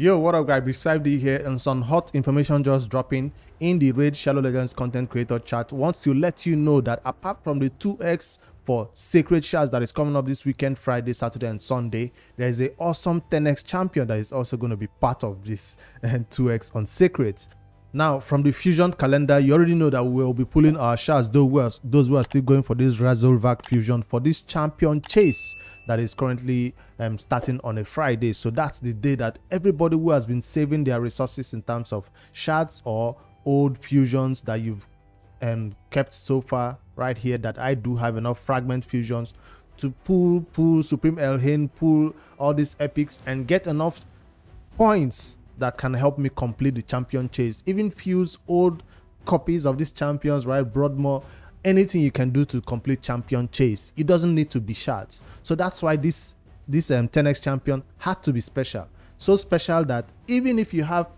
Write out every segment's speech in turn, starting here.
Yo, what up guys, Beside D here, and some hot information just dropping in the Raid Shadow Legends content creator chat. Wants to let you know that apart from the 2x for Sacred Shards that is coming up this weekend, Friday, Saturday and Sunday, there is a awesome 10x champion that is also going to be part of this 2x on Sacreds. Now, from the fusion calendar, you already know that we will be pulling our shards, those who are still going for this Razelvarg fusion for this champion chase that is currently starting on a Friday. So that's the day that everybody who has been saving their resources in terms of shards or old fusions that you've kept so far right here, that I do have enough fragment fusions to pull Supreme Elhain, pull all these epics and get enough points that can help me complete the champion chase. Even fuse old copies of these champions, right? Broadmoor, anything you can do to complete champion chase. It doesn't need to be shards. So that's why this 10x champion had to be special. So special that even if you have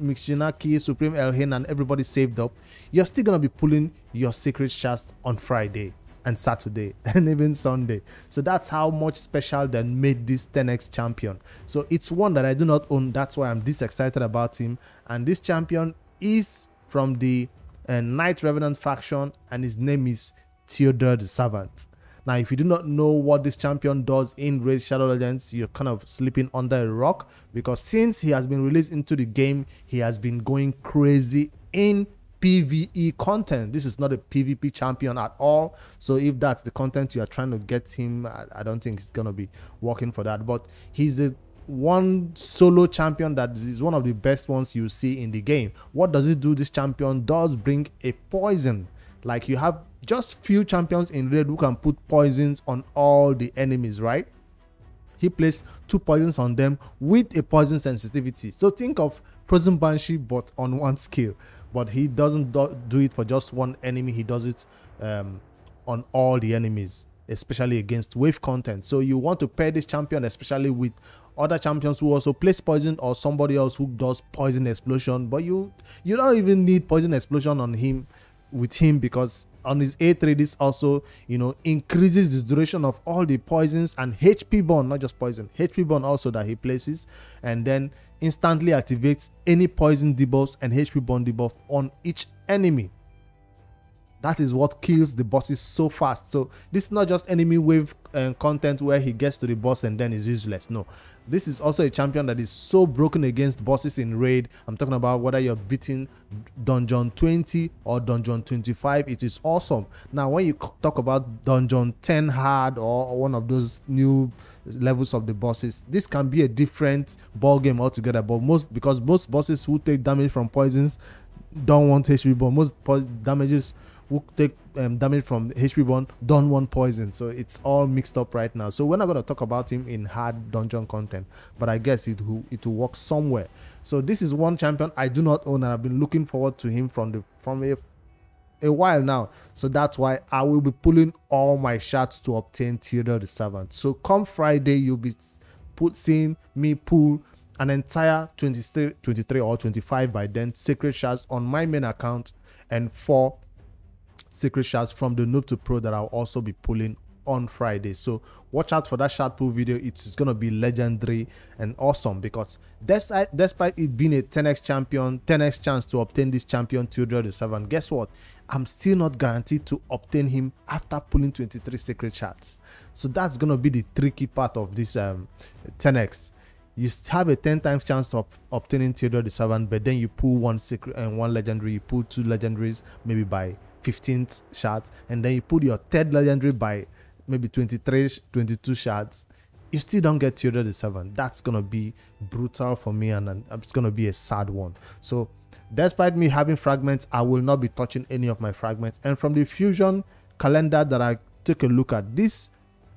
Mixinaki, Supreme Elhain and everybody saved up, you're still gonna be pulling your Sacred Shards on Friday and Saturday and even Sunday. So that's how much special that made this 10x champion. So it's one that I do not own. That's why I'm this excited about him. And this champion is from the Knight Revenant faction, and his name is Teodor the Savant. Now, if you do not know what this champion does in Raid Shadow Legends, you're kind of sleeping under a rock, because since he has been released into the game, he has been going crazy in PvE content. This is not a PvP champion at all. So if that's the content you are trying to get him, I don't think it's gonna be working for that. But he's a one solo champion that is one of the best ones you see in the game. What does it do? This champion does bring a poison. Like, you have just few champions in Raid who can put poisons on all the enemies, right? He plays 2 poisons on them with a poison sensitivity. So think of Frozen Banshee but on 1 skill. But he doesn't do it for just one enemy. He does it on all the enemies, especially against wave content. So you want to pair this champion especially with other champions who also place poison, or somebody else who does poison explosion. But you don't even need poison explosion on him with him, because on his A3 this also, you know, increases the duration of all the poisons and HP burn, not just poison, HP burn also that he places, and then instantly activates any poison debuffs and HP burn debuff on each enemy. That is what kills the bosses so fast. So this is not just enemy wave content where he gets to the boss and then is useless. No, this is also a champion that is so broken against bosses in Raid. I'm talking about whether you're beating Dungeon 20 or Dungeon 25. It is awesome. Now, when you talk about Dungeon 10 hard or one of those new levels of the bosses, this can be a different ball game altogether. But because most bosses who take damage from poisons don't want HP, but most damages who take damage from HP burn don't want poison. So it's all mixed up right now. So we're not going to talk about him in hard dungeon content, but I guess it will work somewhere. So this is one champion I do not own, and I've been looking forward to him from a while now. So that's why I will be pulling all my shards to obtain Teodor the Savant. So come Friday, you'll be seeing me pull an entire 23 or 25 by then Sacred Shards on my main account, and 4 Sacred Shards from the noob to pro that I'll also be pulling on Friday. So watch out for that shard pull video. It's gonna be legendary and awesome, because despite it being a 10x champion, 10x chance to obtain this champion Teodor the Savant, guess what? I'm still not guaranteed to obtain him after pulling 23 Sacred Shards. So that's gonna be the tricky part of this 10x. You have a 10 times chance of obtaining Teodor the Savant, but then you pull 1 secret and 1 legendary, you pull 2 legendaries maybe by 15th shards, and then you put your 3rd legendary by maybe 22 shards, you still don't get Teodor the Savant. That's gonna be brutal for me, and it's gonna be a sad one. So despite me having fragments, I will not be touching any of my fragments. And from the fusion calendar that I took a look at, this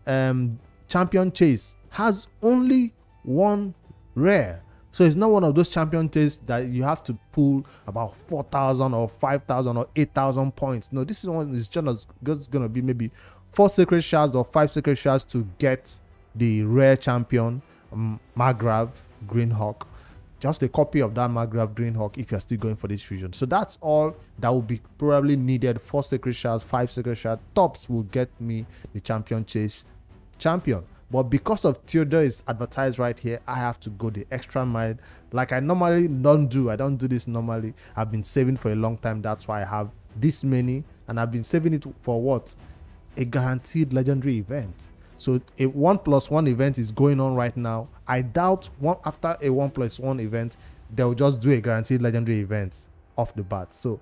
champion chase has only 1 rare. So it's not one of those champion tests that you have to pull about 4,000 or 5,000 or 8,000 points. No, this is one is just going to be maybe 4 Sacred Shards or 5 Sacred Shards to get the rare champion, Margrave Greenhawk. Just a copy of that Margrave Greenhawk if you're still going for this fusion. So that's all that will be probably needed. 4 Sacred Shards, 5 Sacred Shards tops will get me the champion chase champion. But because of Teodor is advertised right here, I have to go the extra mile. Like I normally don't do. I don't do this normally. I've been saving for a long time. That's why I have this many. And I've been saving it for what? A guaranteed legendary event. So a 1+1 event is going on right now. I doubt after a 1+1 event, they'll just do a guaranteed legendary event off the bat. So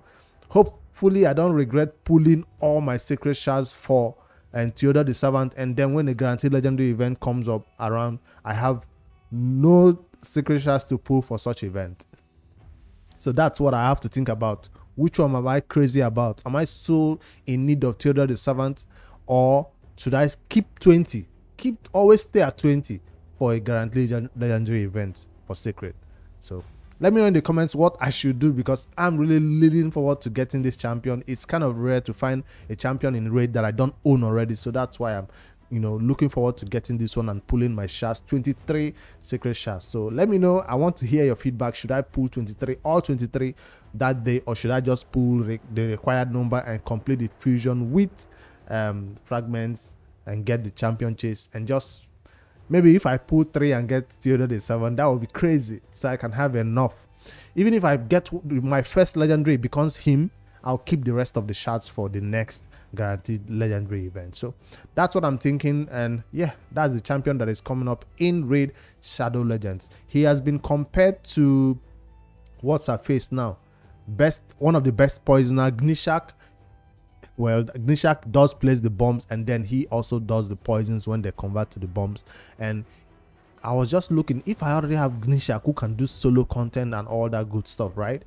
hopefully I don't regret pulling all my sacred shards for and Teodor the Savant, and then when a guaranteed legendary event comes up around, I have no sacred shards to pull for such event. So that's what I have to think about. Which one am I crazy about? Am I so in need of Teodor the Savant, or should I keep 20? Always stay at 20 for a guaranteed legendary event for sacred. So let me know in the comments what I should do, because I'm really leaning forward to getting this champion. It's kind of rare to find a champion in raid that I don't own already, so that's why I'm looking forward to getting this one and pulling my shards, 23 sacred shards. So let me know. I want to hear your feedback. Should I pull 23, all 23 that day, or should I just pull the required number and complete the fusion with fragments and get the champion chase? And just maybe if I pull 3 and get Teodor the Savant, that would be crazy, so I can have enough. Even if I get my first legendary becomes him, I'll keep the rest of the shards for the next guaranteed legendary event. So that's what I'm thinking. And yeah, that's the champion that is coming up in Raid Shadow Legends. He has been compared to, what's her face now, one of the best poisoner, Gnishak. Well, Gnishak does place the bombs, and then he also does the poisons when they convert to the bombs. And I was just looking, if I already have Gnishak who can do solo content and all that good stuff, right?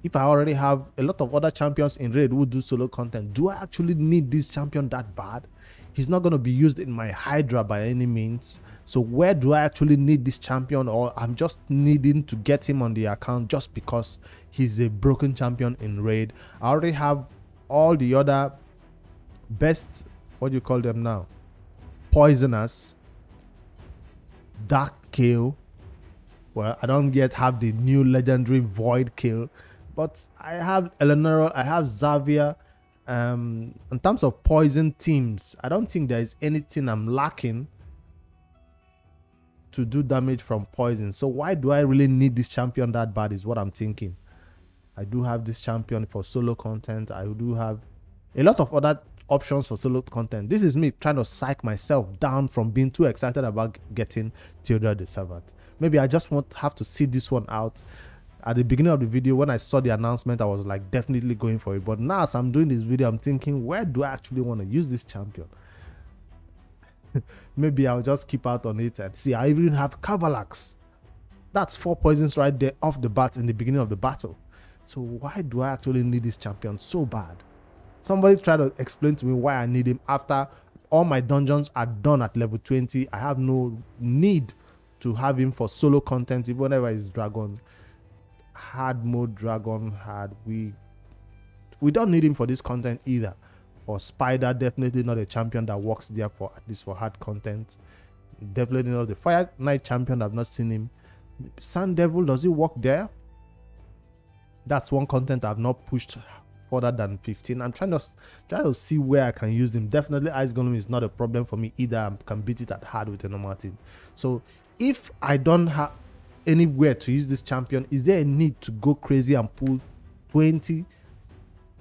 If I already have a lot of other champions in raid who do solo content, do I actually need this champion that bad? He's not going to be used in my Hydra by any means. So where do I actually need this champion? Or I'm just needing to get him on the account just because he's a broken champion in raid? I already have all the other best, what do you call them now, poisoners, dark kill. Well, I don't yet have the new legendary void kill, but I have Eleanor, I have Xavier. In terms of poison teams, I don't think there is anything I'm lacking to do damage from poison. So why do I really need this champion that bad is what I'm thinking. I do have this champion for solo content. I do have a lot of other options for solo content. This is me trying to psych myself down from being too excited about getting Teodor the Savant. Maybe I just have to see this one out. At the beginning of the video, when I saw the announcement, I was like definitely going for it. But now as I'm doing this video, I'm thinking, where do I actually want to use this champion? Maybe I'll just keep out on it and see. I even have Cavalax. That's 4 poisons right there off the bat in the beginning of the battle. So why do I actually need this champion so bad? Somebody try to explain to me why I need him after all my dungeons are done at level 20. I have no need to have him for solo content, even whenever it's dragon, hard mode, dragon hard. We don't need him for this content either. For Spider, definitely not a champion that works there for at least for hard content. Definitely not the Fire Knight champion. I've not seen him. Sun Devil, does he work there? That's one content I've not pushed further than 15. I'm trying to see where I can use him. Definitely Ice Golem is not a problem for me either. I can beat it at hard with a normal team. So if I don't have anywhere to use this champion, is there a need to go crazy and pull 20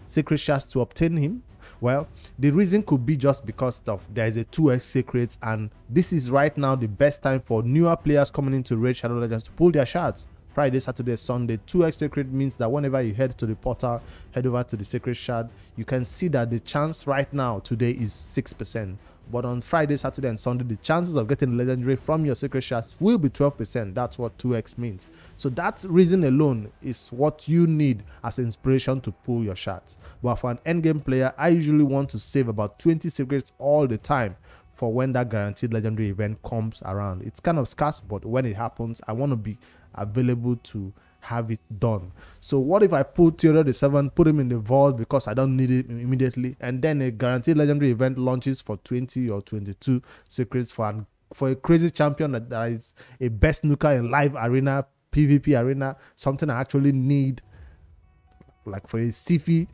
sacred shards to obtain him? Well, the reason could be just because there is a 2x secrets, and this is right now the best time for newer players coming into Raid Shadow Legends to pull their shards. Friday, Saturday, Sunday. 2x secret means that whenever you head to the portal, head over to the sacred shard, you can see that the chance right now today is 6%. But on Friday, Saturday, and Sunday, the chances of getting legendary from your sacred shards will be 12%. That's what 2x means. So that reason alone is what you need as inspiration to pull your shards. But for an endgame player, I usually want to save about 20 secrets all the time for when that guaranteed legendary event comes around. It's kind of scarce, but when it happens, I want to be available to have it done. So what if I put Teodor the Savant, put him in the vault because I don't need it immediately, and then a guaranteed legendary event launches for 20 or 22 secrets for a crazy champion that is a best snooker in live arena, PvP arena, something I actually need, like for a Sifi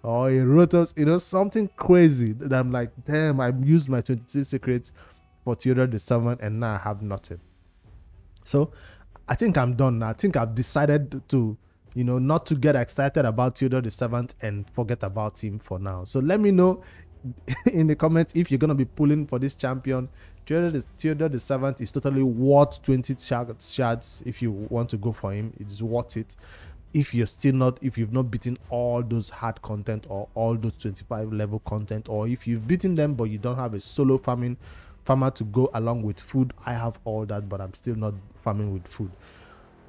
or a Rotos, something crazy that I'm like, damn, I used my 22 secrets for Teodor the Savant, and now I have nothing. So I think I'm done now. I think I've decided to, you know, not to get excited about Teodor the Savant and forget about him for now. So let me know in the comments if you're going to be pulling for this champion. Teodor the Savant is totally worth 20 shards. If you want to go for him, it's worth it. If you've not beaten all those hard content or all those 25 level content, or if you've beaten them but you don't have a solo farmer to go along with food. I have all that, but I'm still not farming with food.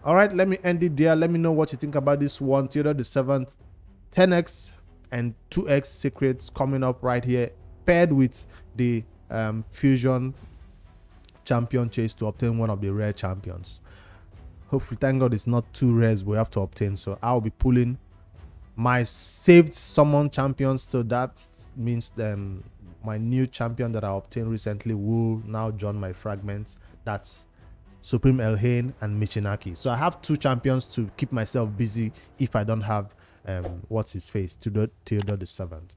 All right, let me end it there. Let me know what you think about this one. Teodor the Savant, 10x and 2x secrets coming up right here, paired with the fusion champion chase to obtain one of the rare champions. Hopefully, thank God it's not 2 rares we have to obtain. So I'll be pulling my saved summon champions. So that means my new champion that I obtained recently will now join my fragments. That's Supreme Elhain and Michinaki. So I have 2 champions to keep myself busy if I don't have what's his face, Teodor the Savant.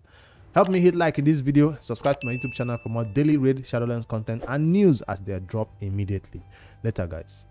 Help me hit like in this video, subscribe to my YouTube channel for more daily raid Shadowlands content and news as they are dropped immediately. Later, guys.